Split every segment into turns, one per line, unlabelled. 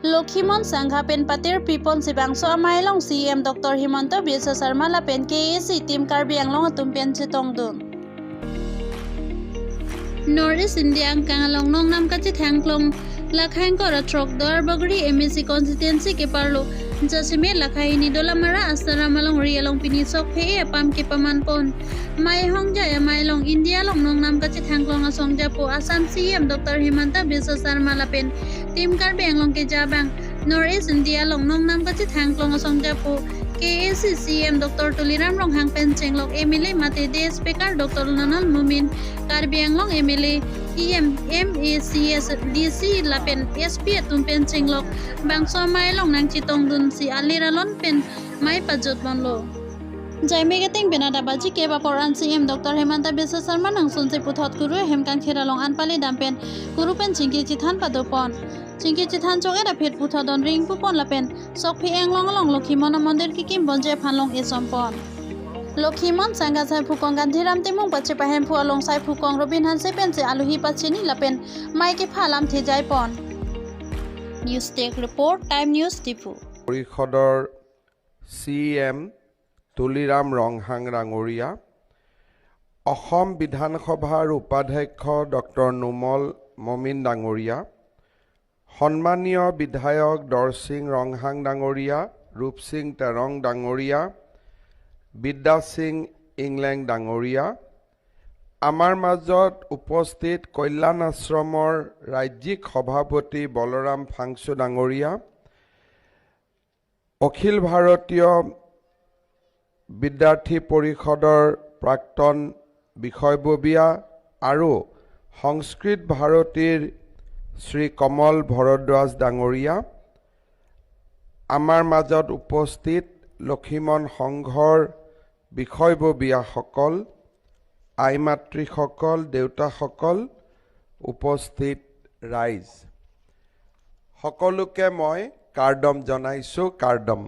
Lokhimon Sangha pen patir people sibang so amailong CM Dr Himanta biswas sarma la pen KAAC team karbi anglong atum pen chetong dun. Northeast India ang kangalong nong nam kachi thangklong lakhang ko ratrok dor bagri MSC constituency ke parlo jasime lakhai ni dolamara asara malong rialong pinisok phe pam ke pamanpon mai hongjaya mailong India long nong nam kachi thangklong asong japo Assam CM Dr Himanta biswas sarma la pen team karbi anglong ke jabang Northeast India long nong nam kachi thangklong asong japo KAAC CM Dr Tuliram Rong Hang Pen Chenglok MLA Mate De Speaker Dr Nanal Mumin Karbi Anglong MLA MACS DC Lapen SP Atum Pen Chenglok Bangso Mailong Nang Chetong Dun Si Aliralon Pen Mai Pajot Bonlo Jaime Getting Benada Baji Ke Baporan CM Dr Himanta biswas sarma nang sunse puthot guru hemkang khiralong anpali dampen guru pen chingki chithan padopon Chingki chithan choge da phet puthodon ring pupon lapen sok phi anglong long Lokhimon mondir ki kim bonje phanlong esompon Lokhimon Sangha sai phukong gandhiram timung pache pahem phu along sai phukong robin han se pen se aluhi pachini lapen mai ke phalam thejai pon News Tech Report Time News Tipu
Porichodor CM Tuliram Ronghang Rangoria Assam Bidhan Sabhar Upadhyaksh Dr Numal Momin Dangoria Honmaniya Bidhayak Dor Singh Ronghang Dangoria Rup Singh Terong Dangoria Bidda Singh Englang Dangoria Amar Majot Uposthit Kolyan Ashramor Rajyik Sabhapati Boloram Phangsu Dangoria Akhil Bharatiya Bidyarthi Porichodor Prakton Bishoybobia Aru Sanskrit Bharatir Sri Kamal Bharadwaj Dangoria Amar Majot Uposthit Lokhimon Sanghar Bishoybobia সকল Aimatri সকল Deuta সকল Uposthit Rais সকলোকে মই কাৰ্ডম জনাইছো কাৰ্ডম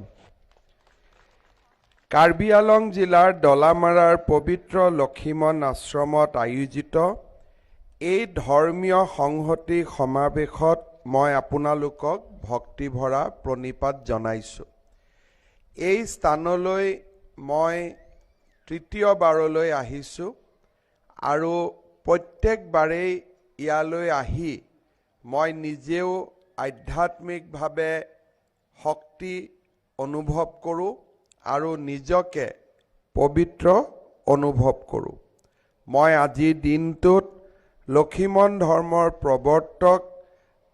কাৰ্বি আলং জিলাৰ ডলামাৰাৰ পবিত্ৰ লক্ষিমন আশ্ৰমত আয়োজিত এই ধৰ্মীয় সংহতি সমাৱেশত মই আপোনালোকক ভক্তি ভৰা প্ৰণিপাত জনাইছো এই স্থানলৈ মই তৃতীয়বাৰলৈ আহিছো আৰু প্ৰত্যেকবাৰেই ইয়ালৈ আহি মই নিজেও আধ্যাত্মিকভাৱে শক্তি অনুভৱ কৰোঁ আৰু নিজকে পবিত্ৰ অনুভৱ কৰোঁ মই আজি দিনটোত লক্ষিমন ধৰ্মৰ প্ৰৱৰ্তক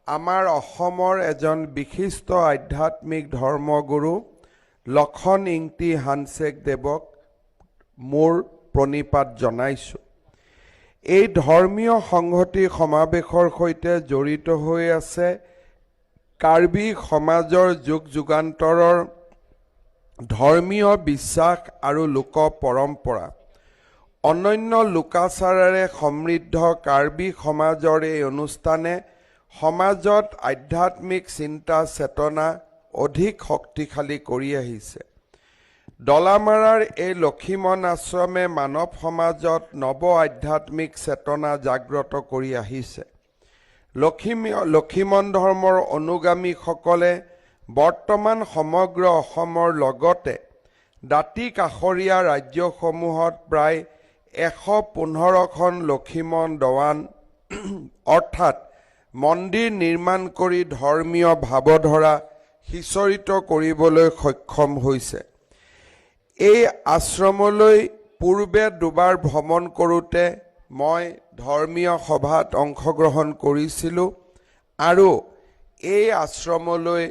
আমাৰ অসমৰ এজন বিশিষ্ট আধ্যাত্মিক ধৰ্মগুৰু লক্ষণ ইংতি হানছেক দেৱক মোৰ প্ৰণিপাত জনাইছোঁ এই ধৰ্মীয় সংহতি সমাৱেশৰ সৈতে জড়িত হৈ আছে কাৰ্বি সমাজৰ যুগ যুগান্তৰৰ ধৰ্মীয় বিশ্বাস আৰু লোক পৰম্পৰা অনন্য লোকাচাৰেৰে সমৃদ্ধ কাৰ্বি সমাজৰ এই অনুষ্ঠানে সমাজত আধ্যাত্মিক চিন্তা চেতনা অধিক শক্তিশালী কৰি আহিছে ডলামাৰাৰ এই লক্ষিমন আশ্ৰমে মানৱ সমাজত নৱ আধ্যাত্মিক চেতনা জাগ্ৰত কৰি আহিছে লক্ষিমন ধৰ্মৰ অনুগামীসকলে বৰ্তমান সমগ্ৰ অসমৰ লগতে দাঁতি কাষৰীয়া ৰাজ্যসমূহত প্ৰায় 115খন লক্ষিমন দৱান অৰ্থাৎ মন্দিৰ নিৰ্মাণ কৰি ধৰ্মীয় ভাৱধাৰা সিঁচৰিত কৰিবলৈ সক্ষম হৈছে এই আশ্ৰমলৈ পূৰ্বে দুবাৰ ভ্ৰমণ কৰোঁতে মই ধৰ্মীয় সভাত অংশগ্ৰহণ কৰিছিলোঁ আৰু এই আশ্ৰমলৈ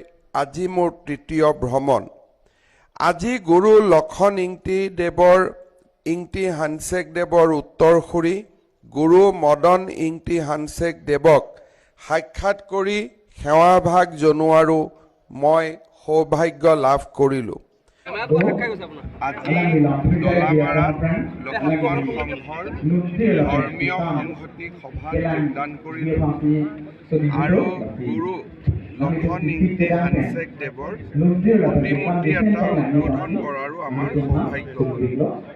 আজি মোৰ তৃতীয় ভ্ৰমণ আজি গুৰু লক্ষণ ইংতি হানছেক দেৱৰ উত্তৰসূৰী গুৰু মদন ইংতি হানছেক দেৱক সাক্ষাৎ কৰি সেৱাভাগ জনোৱাৰো মই সৌভাগ্য লাভ কৰিলোঁ আজি ডলামাৰাত লক্ষিমন সংঘৰ ধৰ্মীয় সংহতি সভাত যোগদান কৰিলোঁ আৰু গুৰু লক্ষণ ইংতি হানছেক দেৱৰ প্ৰতিমূৰ্তি এটা উদ্বোধন কৰাৰো আমাৰ সৌভাগ্য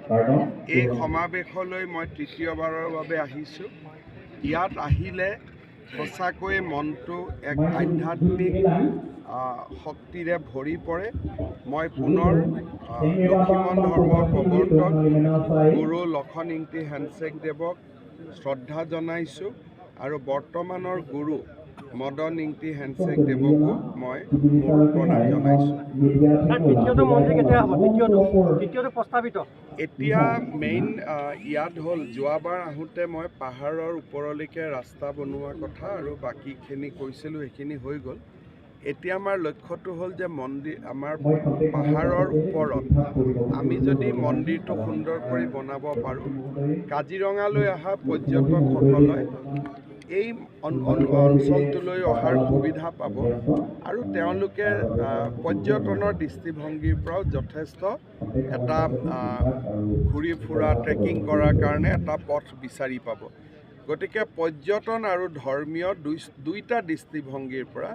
হ'ল এই সমাৱেশলৈ মই তৃতীয়বাৰৰ বাবে আহিছোঁ ইয়াত আহিলে সঁচাকৈয়ে মনটো এক আধ্যাত্মিক শক্তিৰে ভৰি পৰে। মই পুনৰ লক্ষিমন ধৰ্মৰ প্ৰৱৰ্তক গুৰু লক্ষণ ইংতি হেনছেকদেৱক শ্ৰদ্ধা জনাইছোঁ আৰু বৰ্তমানৰ গুৰু মদন ইংতি হেনছেকদেৱকো মই মোৰ প্ৰণাম জনাইছোঁ। এতিয়া মেইন ইয়াত হ'ল যোৱাবাৰ আহোঁতে মই পাহাৰৰ ওপৰলৈকে ৰাস্তা বনোৱা কথা আৰু বাকীখিনি কৈছিলোঁ, সেইখিনি হৈ গ'ল। এতিয়া আমাৰ লক্ষ্যটো হ'ল যে আমাৰ পাহাৰৰ ওপৰত আমি যদি মন্দিৰটো সুন্দৰ কৰি বনাব পাৰোঁ, কাজিৰঙালৈ অহা পৰ্যটকসকলে এই অঞ্চলটোলৈ অহাৰ সুবিধা পাব আৰু তেওঁলোকে পৰ্যটনৰ দৃষ্টিভংগীৰ পৰাও যথেষ্ট এটা ঘূৰি ফুৰা ট্ৰেকিং কৰাৰ কাৰণে এটা পথ বিচাৰি পাব। গতিকে পৰ্যটন আৰু ধৰ্মীয় দুইটা দৃষ্টিভংগীৰ পৰা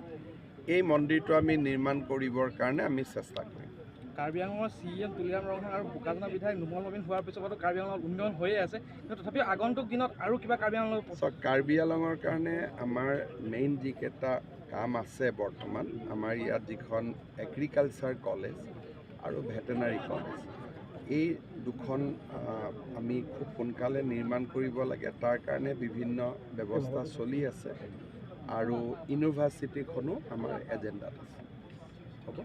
এই মন্দিৰটো আমি নিৰ্মাণ কৰিবৰ কাৰণে আমি চেষ্টা কৰিম।
কাৰ্বি আংলঙৰ CM আৰু বোকাজানৰ বিধায়ক নোমল নবীন হোৱাৰ পিছতো কাৰ্বি আংলঙৰ উন্নয়ন হৈয়ে আছে, কিন্তু তথাপিও আগন্তুক দিনত আৰু কিবা কাৰ্বি আংলঙৰ
কাৰ্বি আংলঙৰ কাৰণে আমাৰ মেইন যিকেইটা কাম আছে বৰ্তমান, আমাৰ ইয়াত যিখন এগ্ৰিকালচাৰ কলেজ আৰু ভেটেনাৰী কলেজ, এই দুখন আমি খুব সোনকালে নিৰ্মাণ কৰিব লাগে। তাৰ কাৰণে বিভিন্ন ব্যৱস্থা চলি আছে আৰু ইউনিভাৰ্চিটিখনো আমাৰ এজেণ্ডাত আছে। হ'ব।